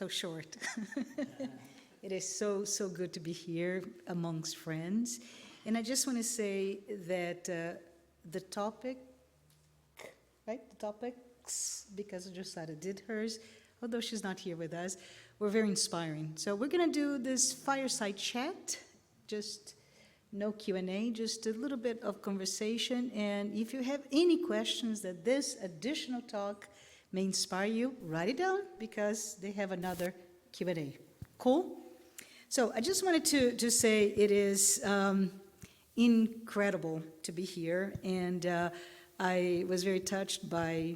so short. It is so, so good to be here amongst friends. And I just want to say that the topic, right, the topics, because Josada did hers, although she's not here with us, were very inspiring. So we're going to do this fireside chat, just no Q&A, just a little bit of conversation. And if you have any questions that this additional talk may inspire you, write it down because they have another Q&A. Cool? So I just wanted to say it is incredible to be here. And I was very touched by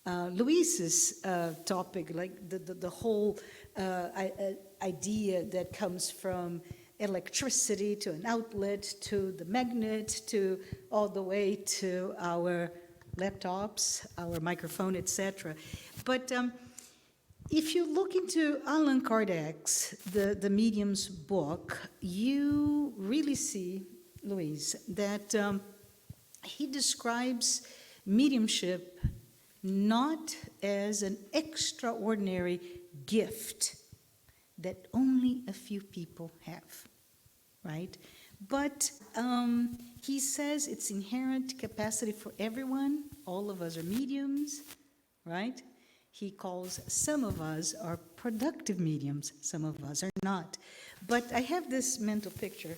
Luiz's topic, like the whole idea that comes from electricity to an outlet to the magnet to all the way to our laptops, our microphone, etc. But if you look into Allan Kardec's The Medium's book, you really see, Luiz, that he describes mediumship not as an extraordinary gift that only a few people have, right? But he says it's inherent capacity for everyone. All of us are mediums, right? He calls some of us are productive mediums, some of us are not. But I have this mental picture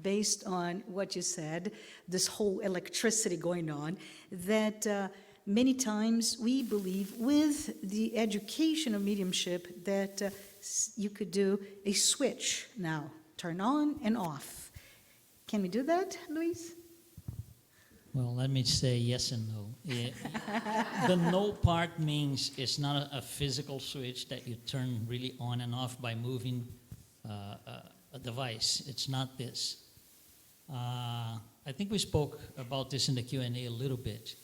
based on what you said, this whole electricity going on, that many times we believe with the education of mediumship that you could do a switch now, turn on and off. Can we do that, Luiz? Well, let me say yes and no. The no part means it's not a physical switch that you turn really on and off by moving a device. It's not this. I think we spoke about this in the Q&A a little bit.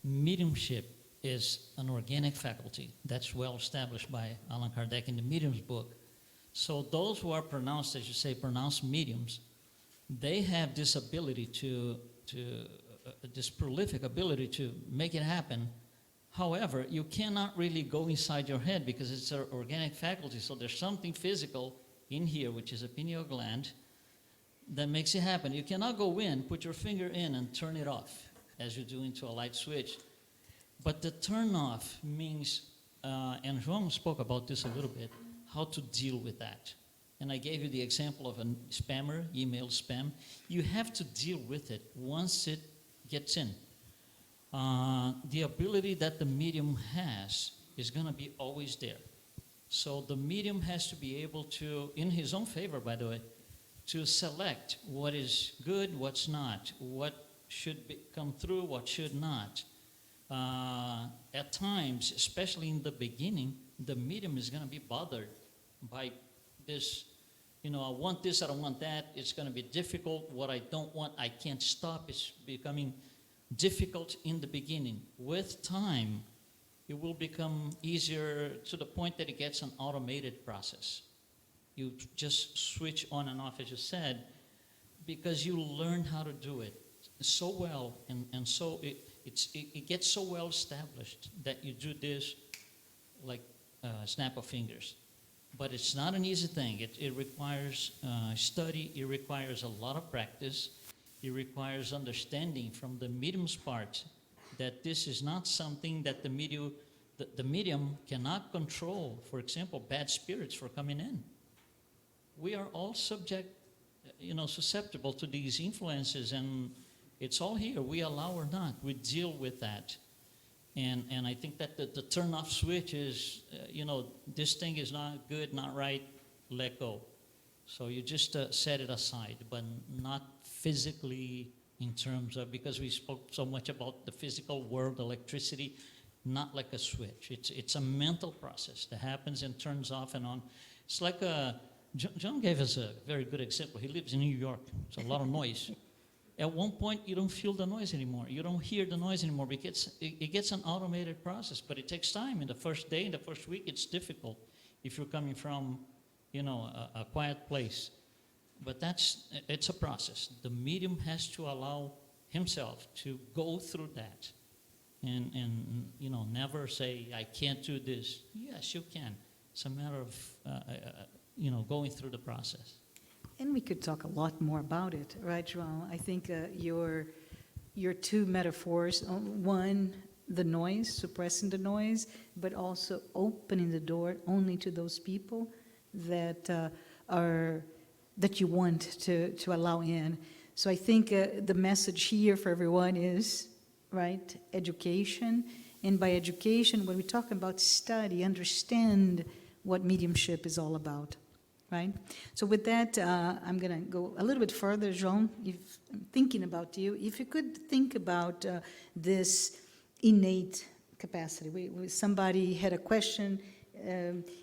Mediumship is an organic faculty. That's well established by Allan Kardec in the Medium's book. So those who are pronounced, as you say, pronounced mediums, they have this ability this prolific ability to make it happen. However, you cannot really go inside your head because it's an organic faculty. So there's something physical in here, which is a pineal gland, that makes it happen. You cannot go in, put your finger in, and turn it off as you do into a light switch. But the turn off means, and João spoke about this a little bit, how to deal with that. And I gave you the example of a spammer, email spam. You have to deal with it once it gets in. The ability that the medium has is going to be always there. So the medium has to be able to, in his own favor, by the way, to select what is good, what's not, what should come through, what should not. At times, especially in the beginning, the medium is going to be bothered by this, I want this, I don't want that, it's going to be difficult, what I don't want, I can't stop, it's becoming difficult in the beginning. With time, it will become easier to the point that it gets an automated process. You just switch on and off, as you said, because you learn how to do it so well, and so it gets so well established that you do this like a snap of fingers. But it's not an easy thing. It requires study. It requires a lot of practice. It requires understanding from the medium's part that this is not something that the medium cannot control. For example, bad spirits for coming in. We are all susceptible to these influences, and it's all here. We allow or not. We deal with that. And I think that the turn-off switch is, this thing is not good, not right, let go. So you just set it aside, but not physically in terms of, because we spoke so much about the physical world, electricity, not like a switch. It's a mental process that happens and turns off and on. It's like João gave us a very good example. He lives in New York. It's a lot of noise. At one point, you don't feel the noise anymore. You don't hear the noise anymore because it gets an automated process, but it takes time. In the first day, in the first week, it's difficult if you're coming from, a quiet place. But it's a process. The medium has to allow himself to go through that and never say, I can't do this. Yes, you can. It's a matter of, going through the process. And we could talk a lot more about it, right, João? I think your two metaphors, one, the noise, suppressing the noise, but also opening the door only to those people that that you want to allow in. So I think the message here for everyone is, right, education. And by education, when we talk about study, understand what mediumship is all about, right? So with that, I'm going to go a little bit further, João, if I'm thinking about you. If you could think about this innate capacity. Somebody had a question,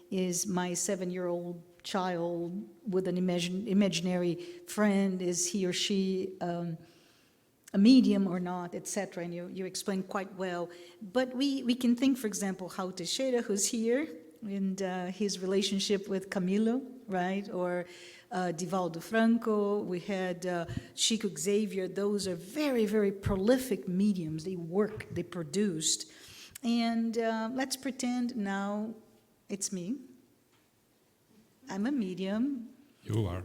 is my 7-year-old child with an imaginary friend, is he or she a medium or not, etc. And you explained quite well. But we can think, for example, how Teixeira, who's here, and his relationship with Camilo, right? Or Divaldo Franco, we had Chico Xavier. Those are very, very prolific mediums. They work, they produced. And let's pretend now it's me. I'm a medium. You are.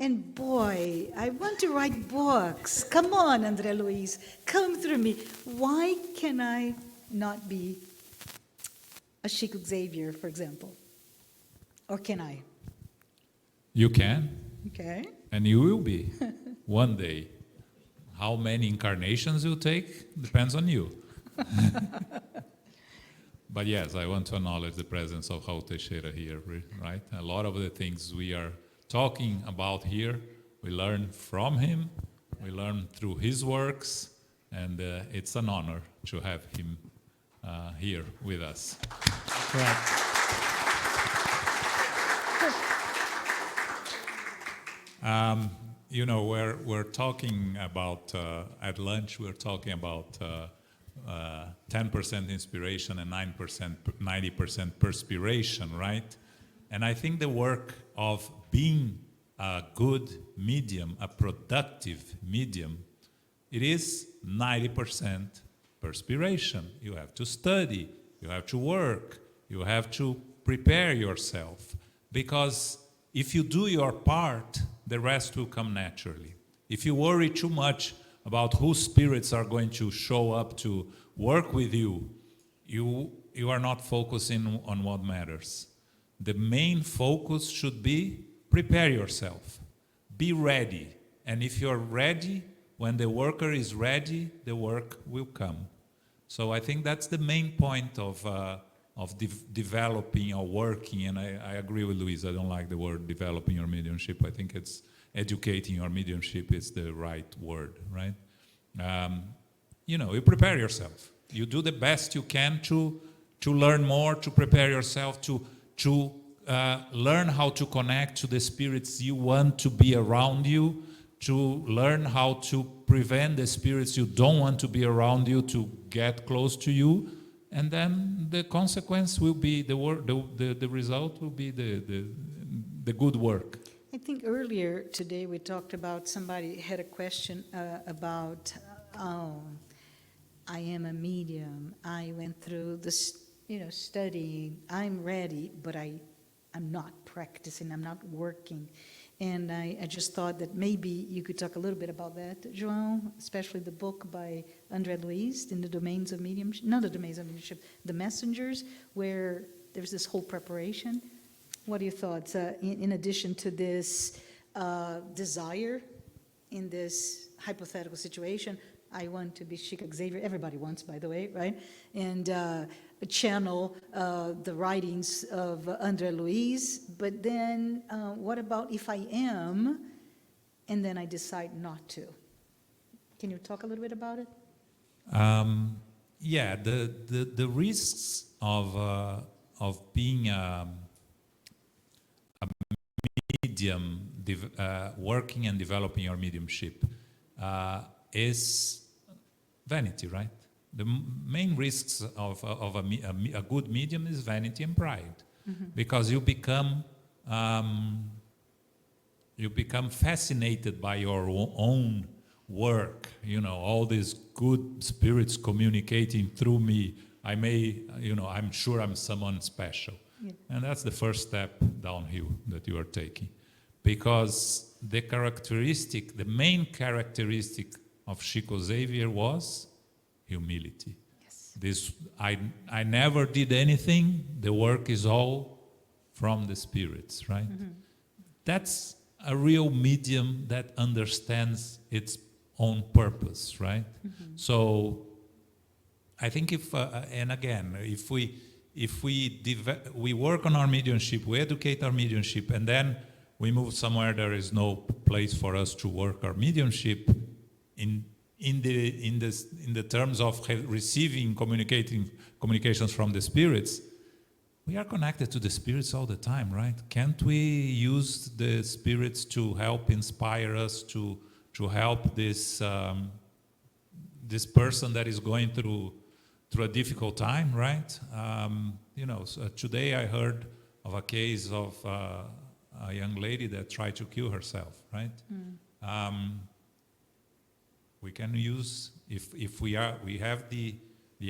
And boy, I want to write books. Come on, André Luiz, come through me. Why can I not be a Chico Xavier, for example? Or can I? You can, Okay. and you will be one day. How many incarnations you take depends on you. But yes, I want to acknowledge the presence of Raul Teixeira here, right? A lot of the things we are talking about here, we learn from him, we learn through his works, and it's an honor to have him here with us. Correct. We're talking about, at lunch, we're talking about 10% inspiration and 90% perspiration, right? And I think the work of being a good medium, a productive medium, it is 90% perspiration. You have to study, you have to work, you have to prepare yourself. Because if you do your part, the rest will come naturally. If you worry too much about whose spirits are going to show up to work with you, you are not focusing on what matters. The main focus should be prepare yourself. Be ready. And if you're ready, when the worker is ready, the work will come. So I think that's the main point of developing or working, and I agree with Luiz. I don't like the word developing your mediumship. I think it's educating your mediumship is the right word, right? You prepare yourself. You do the best you can to learn more, to prepare yourself, to learn how to connect to the spirits you want to be around you, to learn how to prevent the spirits you don't want to be around you to get close to you, and then the consequence will be the result will be the good work. I think earlier today we talked about, somebody had a question about, I am a medium. I went through this, studying. I'm ready, but I'm not practicing. I'm not working. And I just thought that maybe you could talk a little bit about that, João, especially the book by André Luiz, In the Domains of Mediumship, not the Domains of Mediumship, The Messengers, where there's this whole preparation. What are your thoughts? In addition to this desire in this hypothetical situation, I want to be Chico Xavier. Everybody wants, by the way, right? And channel the writings of André Luiz. But then what about if I am, and then I decide not to? Can you talk a little bit about it? Yeah, the risks of being a medium, working and developing your mediumship, is vanity, right? The main risks of a good medium is vanity and pride, because you become fascinated by your own work. All these good spirits communicating through me. I may, I'm sure I'm someone special. Yeah. And that's the first step downhill that you are taking. Because the main characteristic of Chico Xavier was humility. Yes. I never did anything, the work is all from the spirits, right? Mm-hmm. That's a real medium that understands its own purpose, right? Mm-hmm. So I think if we work on our mediumship, we educate our mediumship, and then we move somewhere there is no place for us to work our mediumship in the terms of receiving communications from the spirits. We are connected to the spirits all the time, right? Can't we use the spirits to help inspire us to help this person that is going through a difficult time, right? So today I heard of a case of a young lady that tried to kill herself, right? We can use, if we have the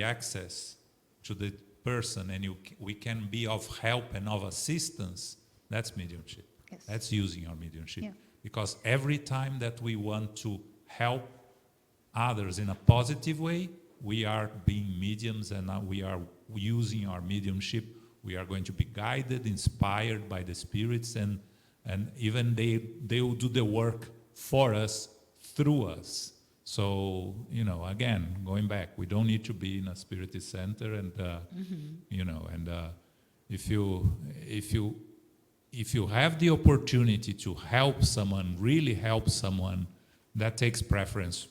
access to the person, and we can be of help and of assistance. That's mediumship. Yes. That's using our mediumship. Yeah. Because every time that we want to help others in a positive way, we are being mediums, and we are using our mediumship. We are going to be guided, inspired by the spirits, and even they will do the work for us, through us. So, again, going back, we don't need to be in a Spiritist center, and if you have the opportunity to help someone, really help someone, that takes preference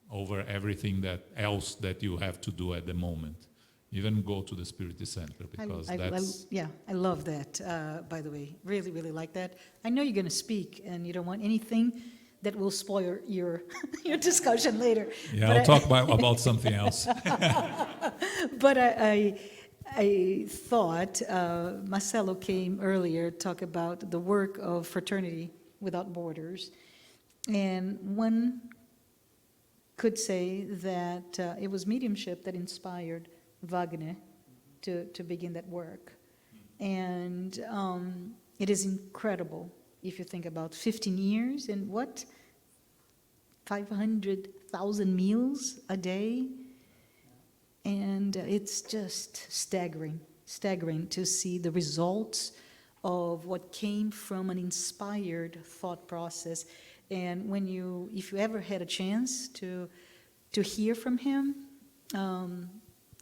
over everything else that you have to do at the moment. Even go to the Spiritist center, because I love that, by the way. Really, really like that. I know you're going to speak, and you don't want anything that will spoil your discussion later. Yeah, but I'll talk about something else. But I thought Marcelo came earlier, talk about the work of Fraternity Without Borders, and one could say that it was mediumship that inspired Wagner to begin that work. And it is incredible if you think about 15 years and 500,000 meals a day. And it's just staggering to see the results of what came from an inspired thought process. And if you ever had a chance to hear from him,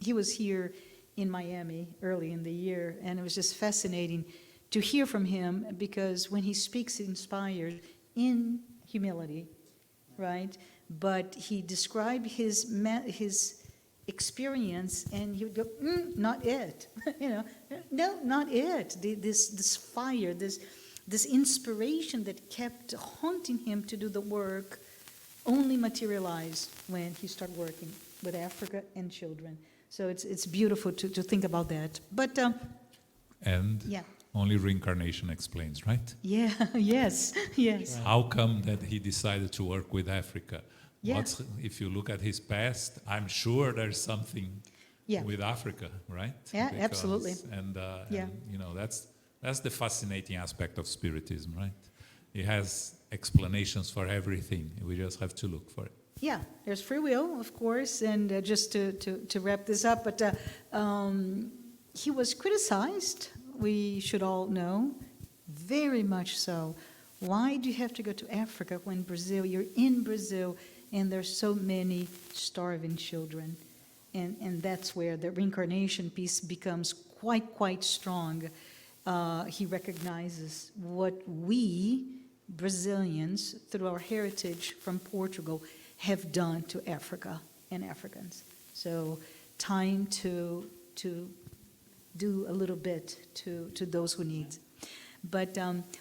he was here in Miami early in the year, and it was just fascinating to hear from him, because when he speaks, inspired in humility, right? But he described his experience, and he would go, not it, no, not it. This fire, this inspiration that kept haunting him to do the work only materialized when he started working with Africa and children. So it's beautiful to think about that. But yeah. Only reincarnation explains, right? Yeah. Yes. How come that he decided to work with Africa? Yeah. If you look at his past, I'm sure there's something with Africa, right? Yeah, absolutely. And that's the fascinating aspect of Spiritism, right? It has explanations for everything. We just have to look for it. Yeah, there's free will, of course, and just to wrap this up, but he was criticized, we should all know, very much so. Why do you have to go to Africa when you're in Brazil, and there's so many starving children? And that's where the reincarnation piece becomes quite strong. He recognizes what we, Brazilians, through our heritage from Portugal, have done to Africa and Africans. So time to do a little bit to those who need. But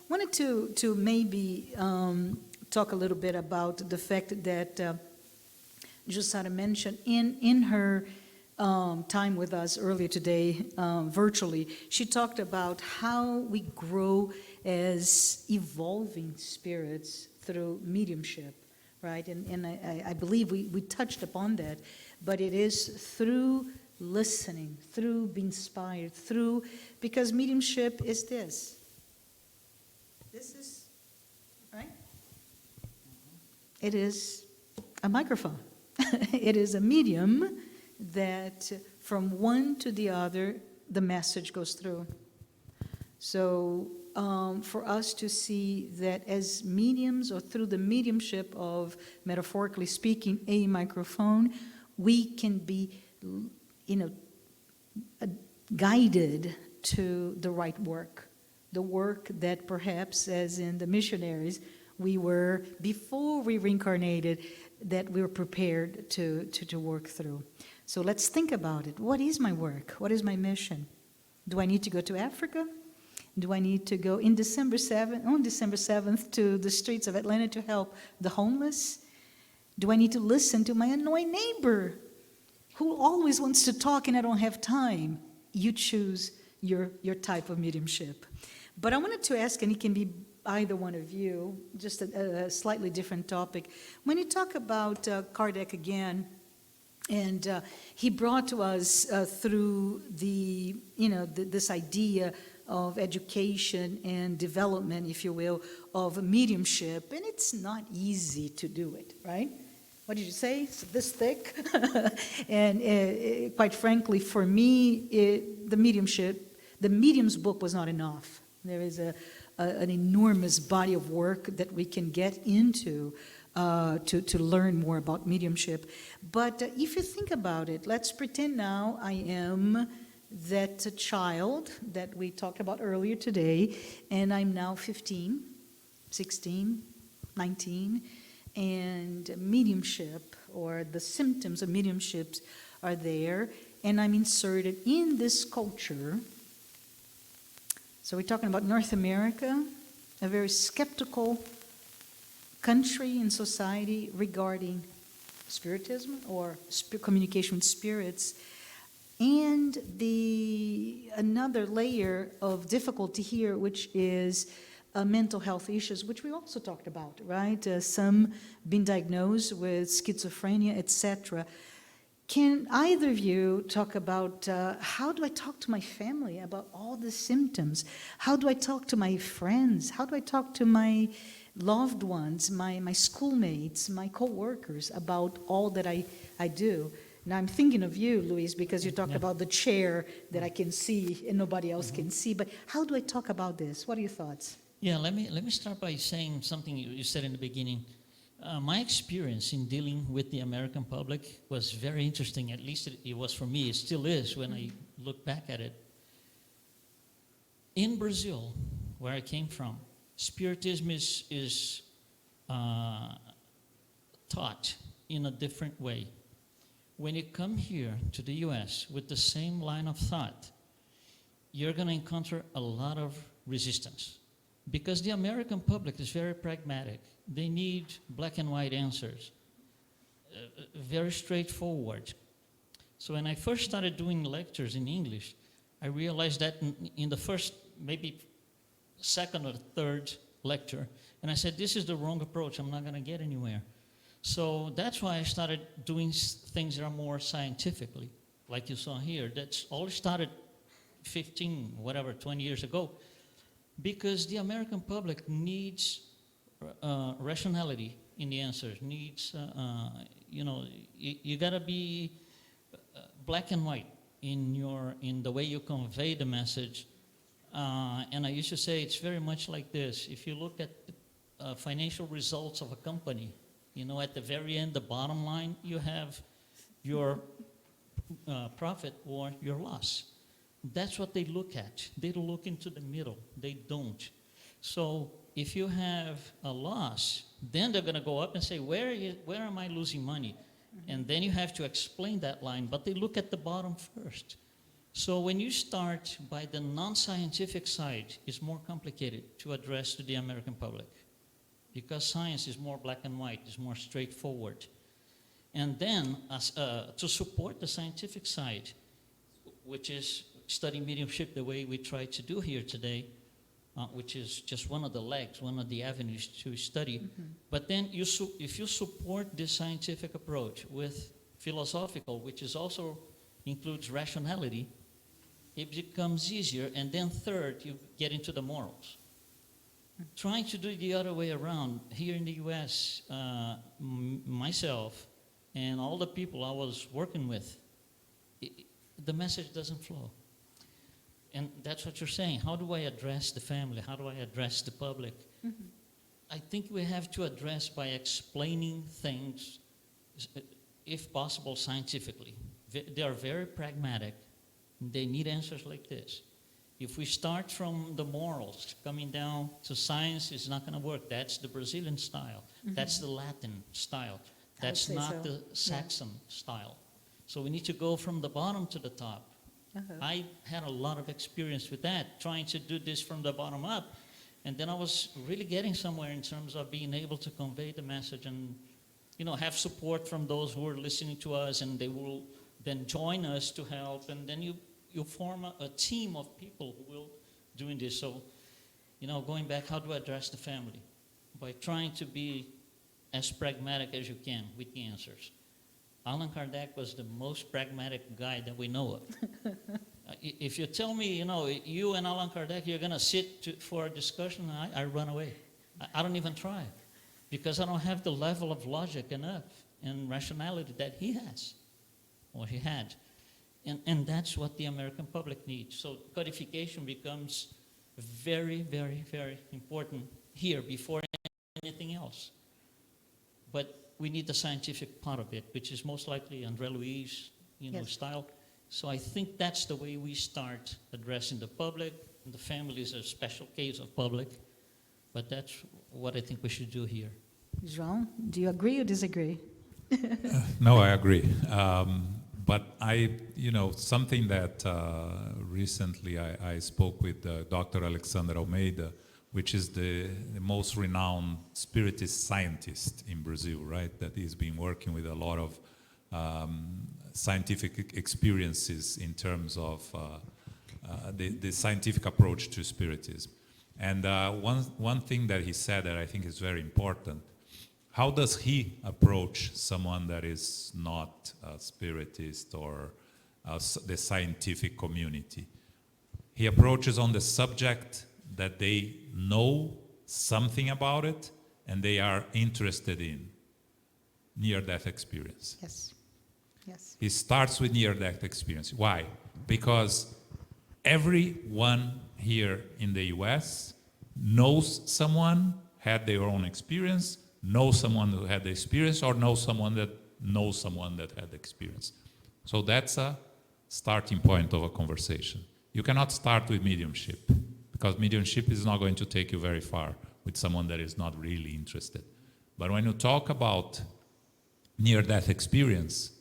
wanted to maybe talk a little bit about the fact that Jussara mentioned in her time with us earlier today, virtually, she talked about how we grow as evolving spirits through mediumship, right? And I believe we touched upon that, but it is through listening, through being inspired, through, because mediumship is this. This is, right? It is a microphone. It is a medium that from one to the other, the message goes through. So for us to see that as mediums, or through the mediumship of, metaphorically speaking, a microphone, we can be, guided to the right work. The work that perhaps, as in the missionaries, we were, before we reincarnated, that we were prepared to work through. So let's think about it. What is my work? What is my mission? Do I need to go to Africa? Do I need to go on December 7th to the streets of Atlanta to help the homeless? Do I need to listen to my annoying neighbor who always wants to talk and I don't have time? You choose your type of mediumship. But I wanted to ask, and it can be either one of you, just a slightly different topic. When you talk about Kardec again, and he brought to us through this idea of education and development, if you will, of mediumship, and it's not easy to do it, right? What did you say? It's this thick? And quite frankly, for me, the medium's book was not enough. There is an enormous body of work that we can get into to learn more about mediumship. But if you think about it, let's pretend now I am that child that we talked about earlier today, and I'm now 15, 16, 19, and mediumship, or the symptoms of mediumship, are there, and I'm inserted in this culture. So we're talking about North America, a very skeptical country and society regarding spiritism or communication with spirits. And another layer of difficulty here, which is mental health issues, which we also talked about, right? Some been diagnosed with schizophrenia, etc. Can either of you talk about how do I talk to my family about all the symptoms? How do I talk to my friends? How do I talk to my loved ones, my schoolmates, my co-workers about all that I do? Now I'm thinking of you, Luiz, because you talked about the chair that I can see and nobody else can see. But how do I talk about this? What are your thoughts? Yeah, let me start by saying something you said in the beginning. My experience in dealing with the American public was very interesting. At least it was for me. It still is when I look back at it. In Brazil, where I came from, Spiritism is taught in a different way. When you come here to the US with the same line of thought, you're going to encounter a lot of resistance. Because the American public is very pragmatic. They need black and white answers, very straightforward. So when I first started doing lectures in English, I realized that in the first, maybe second or third lecture, and I said, this is the wrong approach, I'm not going to get anywhere. So that's why I started doing things that are more scientifically, like you saw here. That's all started 20 years ago. Because the American public needs rationality in the answers, needs, you gotta be black and white in the way you convey the message. And I used to say it's very much like this. If you look at financial results of a company, at the very end, the bottom line, you have your profit or your loss. That's what they look at. They don't look into the middle. They don't. So if you have a loss, then they're going to go up and say, where am I losing money? Mm-hmm. And then you have to explain that line, but they look at the bottom first. So when you start by the non-scientific side, it's more complicated to address to the American public because science is more black and white, it's more straightforward. And then to support the scientific side, which is study mediumship the way we try to do here today, which is just one of the legs, one of the avenues to study. Mm-hmm. But then if you support this scientific approach with philosophical, which is also includes rationality, it becomes easier. And then third, you get into the morals. Trying to do it the other way around, here in the US, myself and all the people I was working with, the message doesn't flow. And that's what you're saying. How do I address the family? How do I address the public? Mm-hmm. I think we have to address by explaining things, if possible, scientifically. They are very pragmatic. They need answers like this. If we start from the morals, coming down to science is not going to work. That's the Brazilian style. Mm-hmm. That's the Latin style. I would That's say not so. the Saxon style. So we need to go from the bottom to the top. Uh-huh. I had a lot of experience with that, trying to do this from the bottom up. And then I was really getting somewhere in terms of being able to convey the message and, have support from those who are listening to us, and they will then join us to help. And then you form a team of people who will doing this. So, going back, how do I address the family? By trying to be as pragmatic as you can with the answers. Allan Kardec was the most pragmatic guy that we know of. If you tell me, you and Allan Kardec, you're going to sit for a discussion, I run away. I don't even try, because I don't have the level of logic enough and rationality that he has, or he had. And that's what the American public needs. So codification becomes very, very, very important here before anything else. But we need the scientific part of it, which is most likely André Luiz, Yes. style. So I think that's the way we start addressing the public. The family is a special case of public, but that's what I think we should do here. João, do you agree or disagree? No, I agree. But something that recently I spoke with Dr. Alexander Almeida, which is the most renowned Spiritist scientist in Brazil, right? That he's been working with a lot of scientific experiences in terms of the scientific approach to Spiritism. And one thing that he said that I think is very important, how does he approach someone that is not a Spiritist or the scientific community? He approaches on the subject that they know something about it and they are interested in, near-death experience. Yes. Yes. He starts with near-death experience. Why? Because everyone here in the US knows someone, had their own experience, knows someone who had the experience, or knows someone that had the experience. So that's a starting point of a conversation. You cannot start with mediumship, because mediumship is not going to take you very far with someone that is not really interested. But when you talk about near-death experience,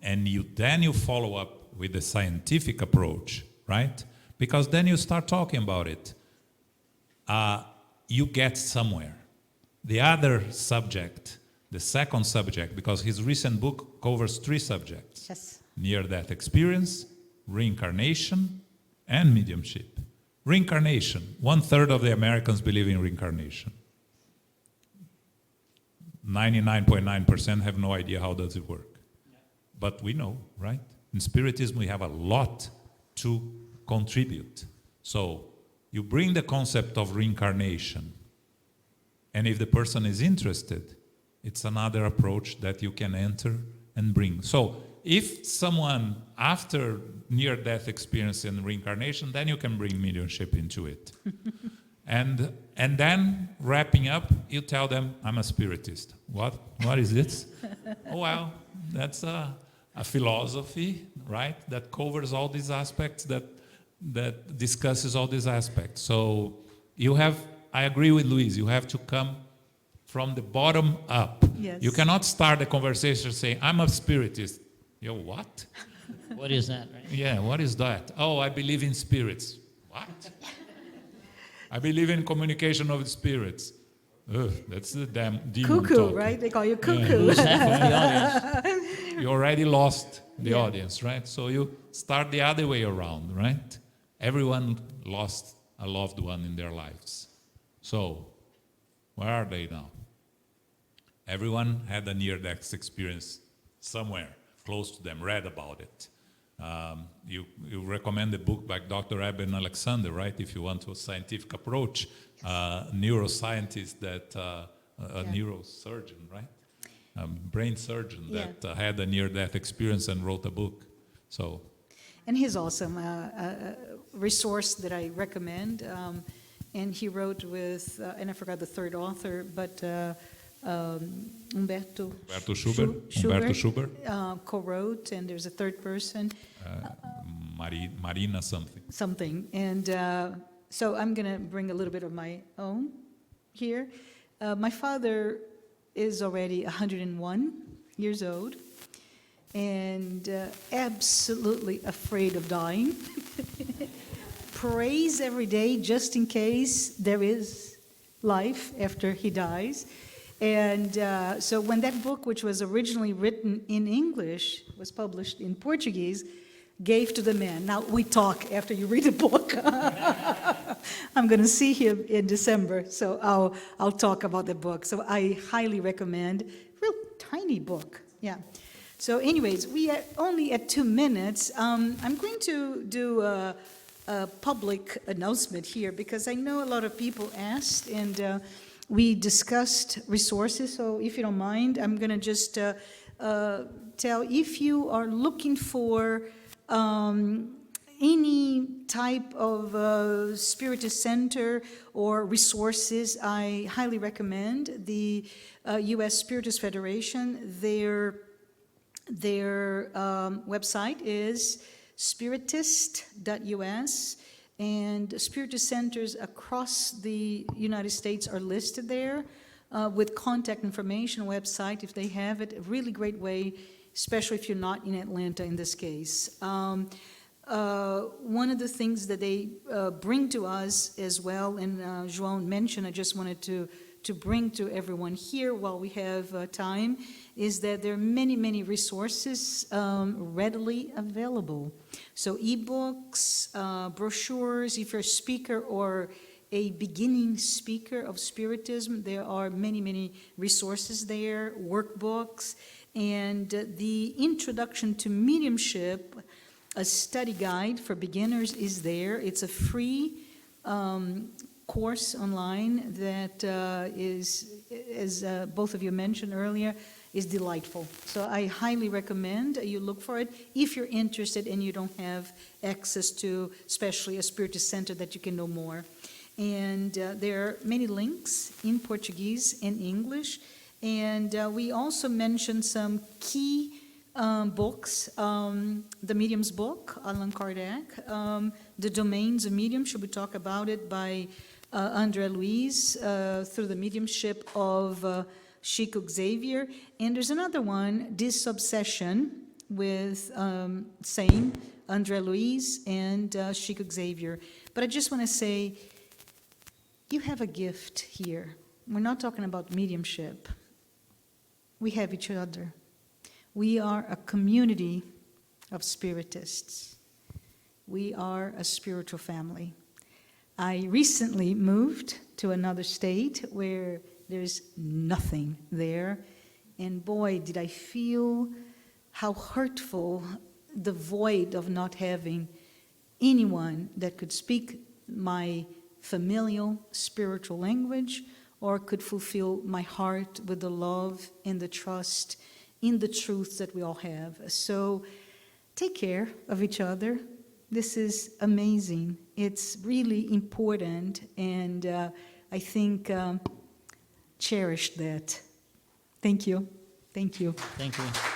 and you follow up with the scientific approach, right? Because then you start talking about it. You get somewhere. The other subject, the second subject, because his recent book covers 3 subjects. Yes. Near-death experience, reincarnation, and mediumship. Reincarnation, 1/3 of the Americans believe in reincarnation. 99.9% have no idea how does it work. But we know, right? In Spiritism, we have a lot to contribute. So you bring the concept of reincarnation, and if the person is interested, it's another approach that you can enter and bring. So if someone, after near-death experience and reincarnation, then you can bring mediumship into it. And then, wrapping up, you tell them, I'm a Spiritist. What is this? Oh, well, that's a philosophy, right, that covers all these aspects, that discusses all these aspects. So I agree with Luiz, you have to come from the bottom up. Yes. You cannot start a conversation saying, I'm a Spiritist. You're what? What is that, right? Yeah, what is that? Oh, I believe in spirits. What? I believe in communication of spirits. Ugh, that's the damn demon Cuckoo, talking. right? They call you Yeah. cuckoo. Who's half of the audience? You already lost the Yeah. audience, right? So you start the other way around, right? Everyone lost a loved one in their lives. So, where are they now? Everyone had a near-death experience somewhere close to them, read about it. You recommend a book by Dr. Eben Alexander, right? If you want a scientific approach, neuroscientist that a neurosurgeon, right? Brain surgeon that had a near-death experience and wrote a book. So, and he's awesome. A resource that I recommend. And he wrote with, and I forgot the third author, but Humberto Schubert co-wrote, and there's a third person. Marina something. Something. And so I'm going to bring a little bit of my own here. My father is already 101 years old and absolutely afraid of dying. Prays every day just in case there is life after he dies. And so when that book, which was originally written in English, was published in Portuguese, gave to the man. Now, we talk after you read the book. I'm going to see him in December, so I'll talk about the book. So I highly recommend. Real tiny book, yeah. So anyways, we are only at 2 minutes. I'm going to do a public announcement here because I know a lot of people asked, and we discussed resources. So if you don't mind, I'm going to just tell, if you are looking for any type of Spiritist center or resources, I highly recommend the U.S. Spiritist Federation. Their website is spiritist.us, and Spiritist centers across the United States are listed there with contact information, website, if they have it. A really great way, especially if you're not in Atlanta in this case. One of the things that they bring to us as well, and João mentioned, I just wanted to bring to everyone here while we have time, is that there are many, many resources readily available. So ebooks, brochures, if you're a speaker or a beginning speaker of Spiritism, there are many, many resources there, workbooks, and the Introduction to Mediumship, a study guide for beginners, is there. It's a free course online that is, as both of you mentioned earlier, is delightful. So I highly recommend you look for it if you're interested and you don't have access to, especially a Spiritist center that you can know more. And there are many links in Portuguese and English. And we also mentioned some key books, the Medium's book, Allan Kardec, The Domains of Mediumship, we talk about it by André Luiz, through the mediumship of Chico Xavier. And there's another one, Disobsession, with same André Luiz and Chico Xavier. But I just want to say, you have a gift here. We're not talking about mediumship. We have each other. We are a community of Spiritists. We are a spiritual family. I recently moved to another state where there's nothing there. And boy, did I feel how hurtful the void of not having anyone that could speak my familial spiritual language or could fulfill my heart with the love and the trust in the truths that we all have. So take care of each other. This is amazing. It's really important, and I think cherish that. Thank you. Thank you. Thank you.